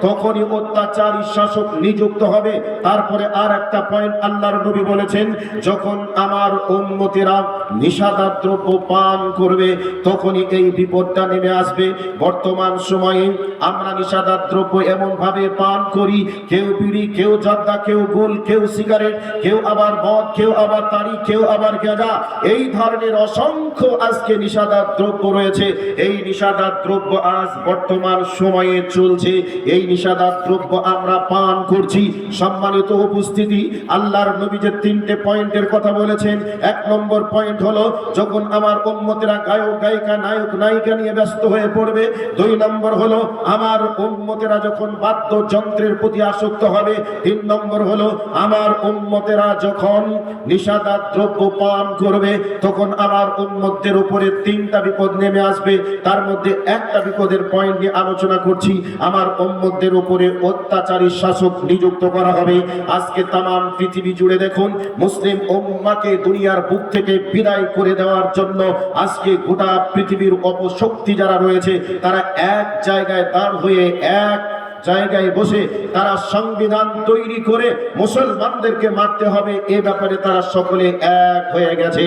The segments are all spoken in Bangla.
তখনই অত্যাচারী শাসক নিযুক্ত হবে। তারপরে আর একটা পয়েন্ট আল্লাহর নবী বলেছেন, যখন আমার উম্মতেরা নিষাদার দ্রব্য পান করবে তখনই এই বিপদটা নেমে আসবে। বর্তমান সময়ে আমরা নিষাদার দ্রব্য এমন ভাবে পান করি, কেউ বিড়ি, কেউ জর্দা, কেউ গোল, কেউ সিগারেট, কেউ আবার মদ, কেউ আবার তারি, কেউ আবার গাঁজা, এই ধরনের অসংখ্য আজকে নিষাদার দ্রব্য রয়েছে। এই নিষাদার দ্রব্য আজ বর্তমান সময়ে চলছে, এই নিষাদার দ্রব্য আমরা পান করছি। সম্মানিত উপস্থিতি, আল্লাহর নবী যে তিনটে পয়েন্টের কথা বলেছেন, এক নম্বর পয়েন্ট হলো যখন আমার উম্মতেরা গায়ক গায়িকা, নায়ক নায়িকা নিয়ে ব্যস্ত হয়ে পড়বে। দুই নম্বর হলো আমার উম্মতেরা যখন বাদ্যযন্ত্রের প্রতি আসক্ত হবে। তিন নম্বর হলো আমার উম্মতেরা যখন নিষাদার দ্রব্য পান করবে তখন আমার উম্মতদের উপরে তিনটা বিপদ নেমে আসবে। তার মধ্যে একটা বিপদের পয়েন্ট নিয়ে আলোচনা করছি, আমার উম্মতদের উপরে অত্যাচারী শাসক নিযুক্ত করা হবে। আজকে তামাম পৃথিবী জুড়ে দেখুন, মুসলিম উম্মাহকে দুনিয়ার বুক থেকে বিদায় করে দেওয়ার জন্য আজকে গোটা পৃথিবীর অপশক্তি যারা রয়েছে তারা এক জায়গায় দাঁড় হয়ে এক জায়গায় বসে তারা সংবিধান তৈরি করে মুসলমানদেরকে মারতে হবে, এ ব্যাপারে তারা সকলে এক হয়ে গেছে।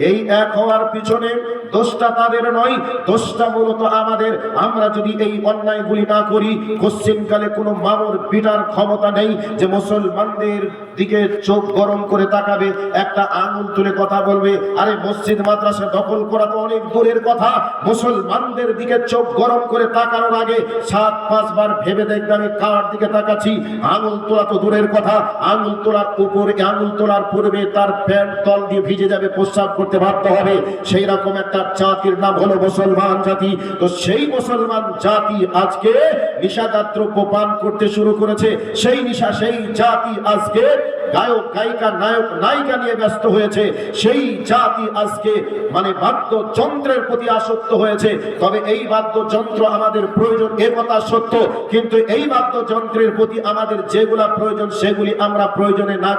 এই এক হওয়ার পিছনে দোষটা তাদের নয়, দোষটা মূলত আমাদের। আমরা যদি এই অন্যায়গুলি না করি, কোশ্চিনকালে কোনো মামুর পিটার ক্ষমতা নেই যে মুসলমানদের দিকে চোখ গরম করে তাকাবে, একটা আঙুল তুলে কথা বলবে। আরে মসজিদ মাদ্রাসা দখল করা তো অনেক দূরের কথা, মুসলমানদের দিকে চোখ গরম করে তাকানোর আগে 7-5 বার ভেবে দেখবে আমি কার দিকে তাকাচ্ছি। আঙুল তোলা তো দূরের কথা, আঙুল তোলার উপরে, আঙুল তোলার পূর্বে তার প্যান্ট তল দিয়ে ভিজে যাবে, প্রস্রাব করতে বাধ্য হবে। সেই রকম একটা জাতির নাম হলো মুসলমান জাতি। তো সেই মুসলমান জাতি আজকে নিষাদার দ্রব্য পান করতে শুরু করেছে। সেই সেই জাতি আজকে গায়ক গায়িকা, নায়ক নায়িকা নিয়ে ব্যস্ত হয়েছে। সেই জাতি আজকে বাদ্যযন্ত্রের প্রতি আসক্ত হয়েছে। তবে এই বাদ্যযন্ত্র আমাদের প্রয়োজন, এ কথা সত্য, কিন্তু এই বাদ্যযন্ত্রের প্রতি আমাদের যেগুলা প্রয়োজন সেগুলি আমরা প্রয়োজনে না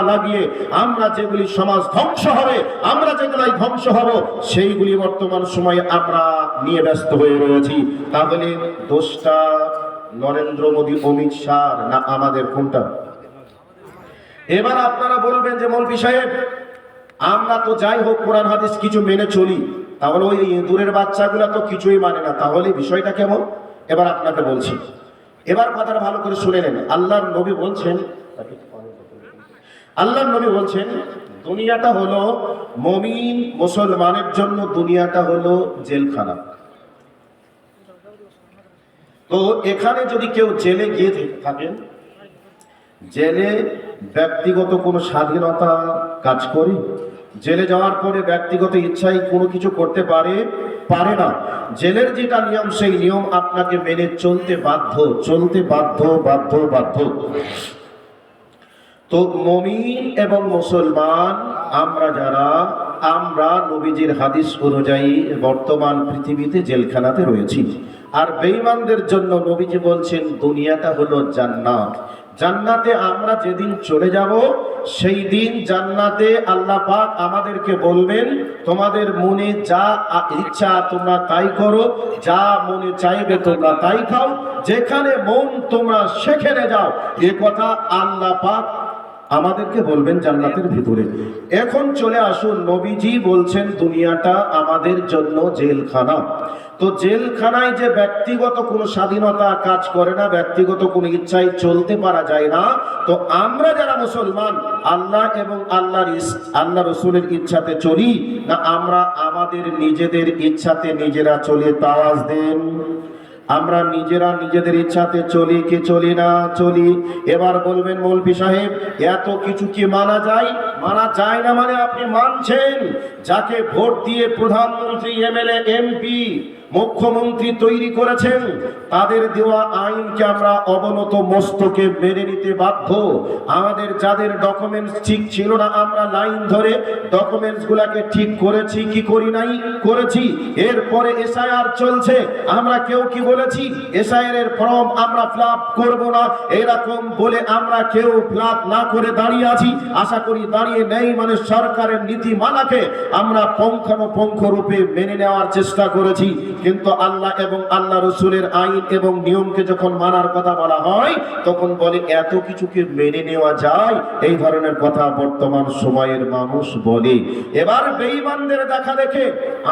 লাগিয়ে আমরা যেগুলি সমাজ ধ্বংস হবে, আমরা যেগুলাই ধ্বংস হব, সেইগুলি বর্তমান সময়ে আমরা নিয়ে ব্যস্ত হয়ে রয়েছি। তাহলে দোষটা নরেন্দ্র মোদী, অমিত শাহ না আমাদের কোনটা? এবার আপনারা বলবেন যে মৌলভী সাহেব আমরা তো যাই হোক কোরআন হাদিস কিছু মেনে চলি, তাহলে ওই দূরের বাচ্চাগুলা তো কিছুই মানে না, তাহলে বিষয়টা কেমন? এবার আপনাকে বলছি, এবার কথাটা ভালো করে শুনে নেন। আল্লাহর নবী বলছেন দুনিয়াটা হলো মুমিন মুসলমানের জন্য, দুনিয়াটা হলো জেলখানা। তো এখানে যদি কেউ জেলে গিয়ে থাকেন, জেলে ব্যক্তিগত কোনো স্বাধীনতা কাজ করে, জেলে যাওয়ার পরে ব্যক্তিগত ইচ্ছায় কোনো কিছু করতে পারে না। জেলের যেটা নিয়ম, সেই নিয়ম আপনাকে মেনে চলতে বাধ্য। তো মুমিন এবং মুসলমান আমরা নবীজির হাদিস অনুযায়ী বর্তমান পৃথিবীতে জেলখানাতে রয়েছি। আর বেঈমানদের জন্য নবীজি বলছেন দুনিয়াটা হলো জান্নাত। জান্নাতে আমরা যেদিন চলে যাব সেই দিন জান্নাতে আল্লাহ পাক আমাদেরকে বলবেন তোমাদের মনে যা ইচ্ছা তোমরা তাই করো, যা মনে চাইবে তোমরা তাই খাও, যেখানে মন তোমরা সেখানে যাও। এ কথা আল্লাহ পাক আমাদেরকে বলবেন জান্নাতের ভিতরে। এখন চলে আসুন, নবীজি বলছেন দুনিয়াটা আমাদের জন্য জেলখানা। তো জেলখানায় যে ব্যক্তিগত কোনো স্বাধীনতা কাজ করে না, ব্যক্তিগত কোনো ইচ্ছায় চলতে পারা যায় না। তো আমরা যারা মুসলমান আল্লাহ এবং আল্লাহ রসুলের ইচ্ছাতে চলি না আমরা আমাদের নিজেদের ইচ্ছাতে নিজেরা চলি? আওয়াজ দেন। আমরা নিজেরা নিজেদের ইচ্ছাতে চলি কি চলি না? চলি। এবার বলবেন মৌলভী সাহেব এত কিছু কি মানা যায়? মানা যায় না মানে আপনি মানছেন যাকে ভোট দিয়ে প্রধানমন্ত্রী, এমএলএ, এমপি, মুখ্যমন্ত্রী তৈরি করেছেন, তাদের দেওয়া আইনকে আমরা অবনত মস্তকে মেনে নিতে বাধ্য। আমাদের যাদের ডকুমেন্টস ঠিক ছিল না, আমরা লাইন ধরে ডকুমেন্টস গুলাকে ঠিক করেছি কি করি নাই? করেছি। এরপরে এসআইআর চলছে, আমরা কেউ কি বলেছি এসআইআর এর ফর্ম আমরা ফিলআপ করব না, এরকম বলে আমরা কেউ ফিলআপ না করে দাঁড়িয়ে আছি? আশা করি দাঁড়িয়ে নেই। মানে সরকারের নীতিমালাকে আমরা পুঙ্খানুপুঙ্খ রূপে মেনে নেওয়ার চেষ্টা করেছি, কিন্তু আল্লাহ এবং আল্লাহ রসুলের আইন আইন এবং নিয়মকে যখন মানার কথা বলা হয় তখন বলে এত কিছুকে মেনে নেওয়া যায়, এই ধরনের কথা বর্তমান সময়ের মানুষ বলে। এবার বেঈমানদের দেখা দেখে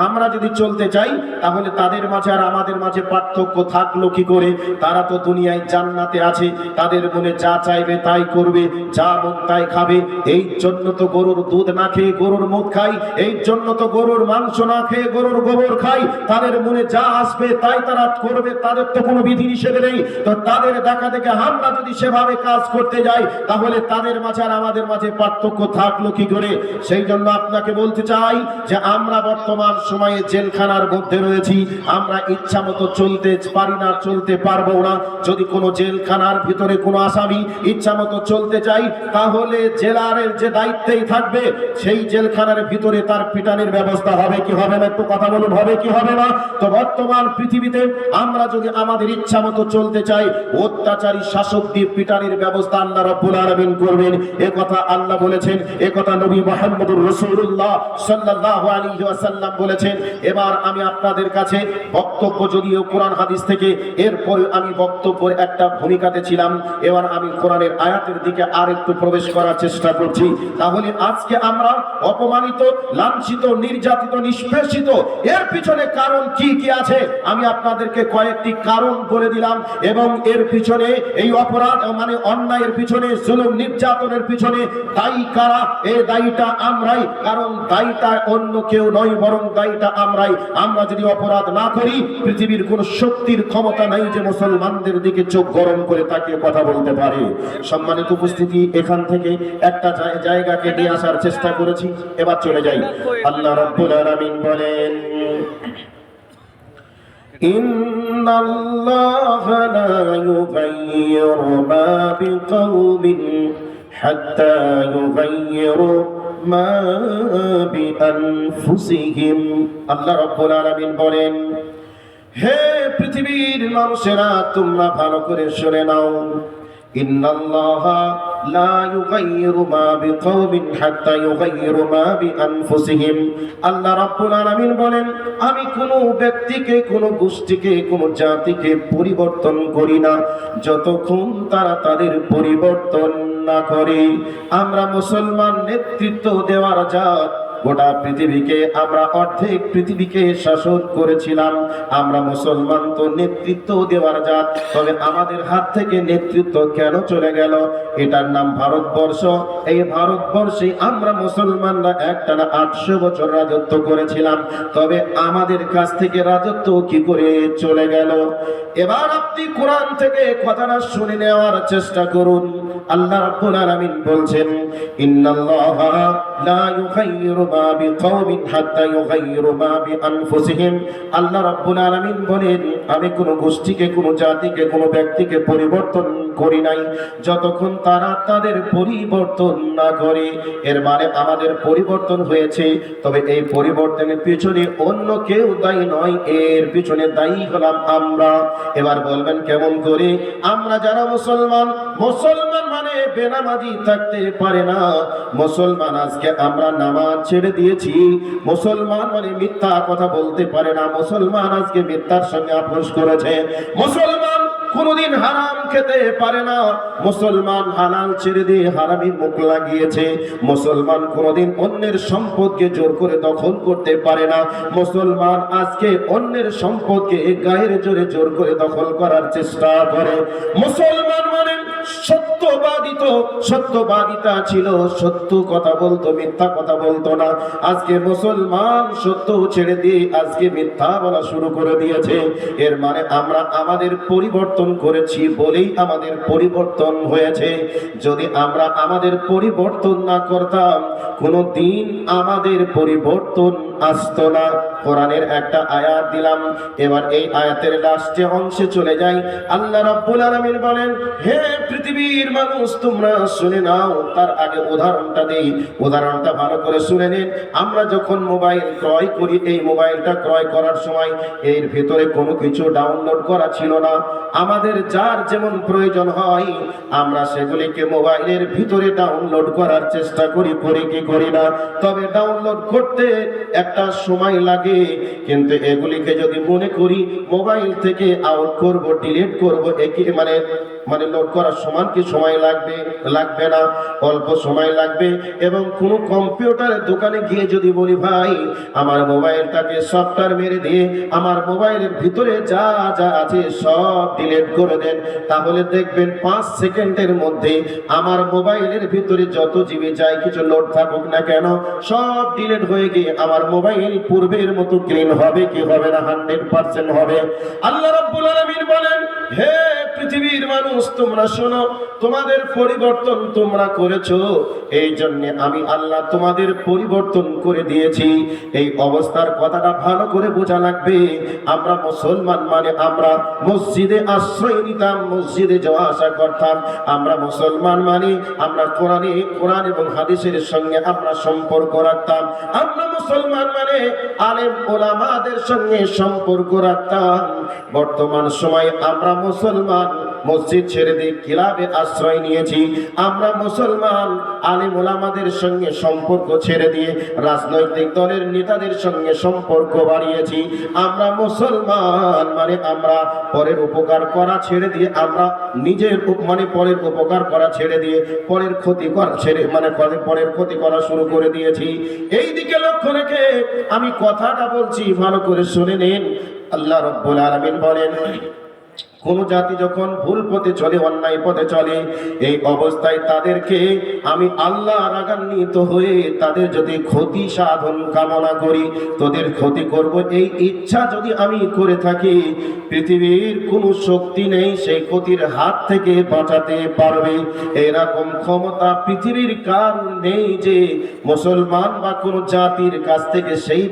আমরা যদি চলতে চাই তাহলে তাদের মাঝে আর আমাদের মাঝে পার্থক্য থাকলো কি করে? তারা তো দুনিয়ায় জান্নাতে আছে, তাদের মনে যা চাইবে তাই করবে, যা মন তাই খাবে। এই জন্য তো গরুর দুধ না খেয়ে গরুর মুখ খাই, এই জন্য তো গরুর মাংস না খেয়ে গরুর গোবর খাই। তাদের মনে যা আসবে তাই তারা করবে, তাদের তো কোনো বিধি নিষেধ নেই। তো তাদের দেখা দেখে আমরা যদি সেভাবে কাজ করতে যাই তাহলে তাদের মাঝে আর আমাদের মাঝে পার্থক্য থাকলো কি করে? সেই জন্য আপনাকে বলতে চাই যে আমরা বর্তমান সময়ে জেলখানার মধ্যে রয়েছি, আমরা ইচ্ছা মতো চলতে পারি না, চলতে পারবো না। যদি কোনো জেলখানার ভিতরে কোনো আসামি ইচ্ছা মতো চলতে চাই তাহলে জেলারের যে দায়িত্বেই থাকবে সেই জেলখানার ভিতরে তার পিটানির ব্যবস্থা হবে কি হবে না? একটু কথা বলুন, হবে কি হবে না? তো বর্তমান পৃথিবীতে আমরা যদি আমাদের ইচ্ছা মতো চলতে চাই, অত্যাচারী শাসক দিয়ে পিটানির ব্যবস্থা আল্লাহ রাব্বুল আলামিন করবেন। এ কথা আল্লাহ বলেছেন, এ কথা নবী মুহাম্মদুর রাসূলুল্লাহ সাল্লাল্লাহু আলাইহি ওয়াসাল্লাম বলেছেন। এবার আমি আপনাদের কাছে বক্তব্য যদিও কোরআন হাদিস থেকে, এরপরে আমি বক্তব্যের একটা ভূমিকাতে ছিলাম, এবার আমি কোরআনের আয়াতের দিকে আর একটু প্রবেশ করার চেষ্টা করছি। তাহলে আজকে আমরা অপমানিত, লাঞ্ছিত, নির্যাতিত, নিষ্পেষিত, এর পিছনে কারণ কি কি আছে আমি আপনাদেরকে কয়েকটি কারণ বলে দিলাম। এবং এর পিছনে এই অপরাধ মানে অন্যায়ের পিছনে, জুলুম নির্যাতনের পিছনে দায়ী কারা? এই দায়ীটা আমরাই, কারণ দায়ীটা অন্য কেউ নয়, বরং দায়ীটা আমরাই। আমরা যদি অপরাধ না করি পৃথিবীর কোন শক্তির ক্ষমতা নাই যে মুসলমানদের দিকে চোখ গরম করে তাকিয়ে কথা বলতে পারে। সম্মানিত উপস্থিতি, এখান থেকে একটা জায়গাকে নিয়ে আসার চেষ্টা করেছি, এবার চলে যাই। আল্লাহ রাব্বুল আলামিন বলেন, ইন্নাল্লাহা লা ইউগাইয়িরু মা বিকাওমিন হাত্তা ইউগাইয়িরু মা বিআনফুসিহিম। আল্লাহ রাব্বুল আলামিন বলেন, হে পৃথিবীর মানুষেরা তোমরা ভালো করে শুনে নাও, ইন্নাল্লাহা লা ইউগাইয়িরু মা বিকাওমিন হাত্তা ইউগাইয়িরু মা বিআনফুসিহিম। আল্লাহ রাব্বুল আলামিন বলেন, আমি কোনো ব্যক্তিকে, কোনো গোষ্ঠীকে, কোনো জাতিকে পরিবর্তন করি না যতক্ষণ তারা তাদের পরিবর্তন না করে। আমরা মুসলমান নেতৃত্ব দেওয়ার জাত, গোটা পৃথিবীকে আমরা অর্ধেক পৃথিবীকে শাসন করেছিলাম। আমরা মুসলমান তো নেতৃত্ব দেওয়ার জাত, তবে আমাদের হাত থেকে নেতৃত্ব কেন চলে গেল? এটার নাম ভারতবর্ষ। এই ভারতবর্ষে আমরা মুসলমানরা একটানা 800 বছর রাজত্ব করেছিলাম, তবে আমাদের কাছ থেকে রাজত্ব কি করে চলে গেল? এবার আপনি কোরআন থেকে কথাটা শুনে নেওয়ার চেষ্টা করুন। আল্লাহ রাব্বুল আলামিন বলছেন, ইন্নাল্লাহা লা ইউগাইয়িরু মা বিকাওমিন হাত্তা ইউগাইয়িরু মা বিআনফুসিহিম। আল্লাহ রাব্বুল আলামিন বলেন, আমি কোন গোষ্ঠীকে, কোন জাতিকে, কোন ব্যক্তিকে পরিবর্তন করি নাই যতক্ষণ তারা তাদের পরিবর্তন না করে। এর মানে আমাদের পরিবর্তন হয়েছে, তবে এই পরিবর্তনের পিছনে অন্য কেউ দায়ী নয়, এর পিছনে দায়ী হলাম আমরা। এবার বলবেন কেমন করে? আমরা যারা মুসলমান, মুসলমান মানে বেনামাজি থাকতে পারে না। মুসলমান আজকে আমরা নামাজ ছেড়ে দিয়েছি। মুসলমান মানে মিথ্যা কথা বলতে পারে না। মুসলমান আজকে মিথ্যার সঙ্গে আপোষ করেছে। মুসলমান কোনদিন হারাম খেতে পারে না। মুসলমান হালাল ছেড়ে দিয়ে হারামি মুখ লাগিয়েছে। মুসলমান কোনদিন অন্যের সম্পদকে জোর করে দখল করতে পারে না। মুসলমান আজকে অন্যের সম্পদকে গায়ের জোরে জোর করে দখল করার চেষ্টা করে। মুসলমান মানে সত্যবাদিতা ছিল, সত্য কথা বলতো, মিথ্যা কথা বলতো না। আজকে মুসলমান সত্য ছেড়ে দিয়ে আজকে মিথ্যা বলা শুরু করে দিয়েছে। এর মানে আমরা আমাদের পরিবর্তন করেছি বলেই আমাদের পরিবর্তন হয়েছে। যদি আমরা আমাদের পরিবর্তন না করতাম কোনো দিন আমাদের পরিবর্তন আসতো না। কোরআনের একটা আয়াত দিলাম, এবার এই আয়াতের লাস্টে অংশে চলে যাই। আল্লাহ রাব্বুল আলামিন বলেন, হে পৃথিবীর মানুষ তোমরা শুনে নাও, তার আগে উদাহরণটা দেই, উদাহরণটা ভালো করে শুনে নিন। আমরা যখন মোবাইল ক্রয় করি, এই মোবাইলটা ক্রয় করার সময় এর ভিতরে কোনো কিছু ডাউনলোড করা ছিল না। আমাদের যার যেমন প্রয়োজন হয় আমরা সেগুলিকে মোবাইলের ভিতরে ডাউনলোড করার চেষ্টা করি কি করি না? তবে ডাউনলোড করতে একটা সময় লাগে, কিন্তু এগুলিকে যদি মনে করি মোবাইল থেকে আউট করব, ডিলিট করব, একে মানে লোড করার সমান কি সময় লাগবে না? অল্প সময় লাগবে। এবং কোনো কম্পিউটারের দোকানে গিয়ে যদি বলি ভাই আমার মোবাইলটাকে সফটওয়্যার মেরে দিয়ে আমার মোবাইলের ভিতরে যা যা আছে সব ডিলিট করে দেন, তাহলে দেখবেন 5 সেকেন্ডের মধ্যে আমার মোবাইলের ভিতরে যত জিবি যাই কিছু লোড থাকুক না কেন সব ডিলিট হয়ে গিয়ে আমার মোবাইল পূর্বের মতো ক্লিন হবে কি হবে না? 100% হবে। আল্লাহ রাব্বুল আলামিন বলেন, হে পৃথিবীর মানুষ তোমরা শোনো, তোমাদের পরিবর্তন তোমরা করেছো, এই জন্য আমি আল্লাহ তোমাদের পরিবর্তন করে দিয়েছি। এই অবস্থার কথাটা ভালো করে বোঝা লাগবে। আমরা মুসলমান মানে আমরা মসজিদে আশ্রয় নিতাম, মসজিদে যাওয়া আসা করতাম। আমরা মুসলমান মানে আমরা কোরআন এবং হাদিসের সঙ্গে আমরা সম্পর্ক রাখতাম। আমরা মুসলমান মানে আলেম ওলামাদের সঙ্গে সম্পর্ক রাখতাম। বর্তমান সময়ে আমরা মুসলমান মসজিদ ছেড়ে দিয়ে ক্লাবে আশ্রয় নিয়েছি। আমরা মুসলমান আলেম ওলামাদের সঙ্গে সম্পর্ক ছেড়ে দিয়ে রাজনৈতিক দলের নেতাদের সঙ্গে সম্পর্ক বাড়িয়েছি। আমরা মুসলমান মানে আমরা পরের উপকার করা ছেড়ে দিয়ে আমরা নিজের পরের উপকার করা ছেড়ে দিয়ে পরের ক্ষতি করা পরের ক্ষতি করা শুরু করে দিয়েছি। এই দিকে লক্ষ্য রেখে আমি কথাটা বলছি, ভালো করে শুনে নিন। আল্লাহ রাব্বুল আলামিন বলেন, কোন জাতি যখন ভুল পথে চলে, অন্যায় পথে চলে, এই অবস্থায় তাদেরকে আমি আল্লাহ রাগান্বিত হয়ে তাদের যদি ক্ষতি সাধন কামনা করি, তোদের ক্ষতি করব এই ইচ্ছা যদি আমি করে থাকি, পৃথিবীর কোনো শক্তি নেই সেই ক্ষতির হাত থেকে বাঁচাতে পারবে। এরকম ক্ষমতা পৃথিবীর কার নেই যে মুসলমান বা কোনো জাতির কাছ থেকে সেই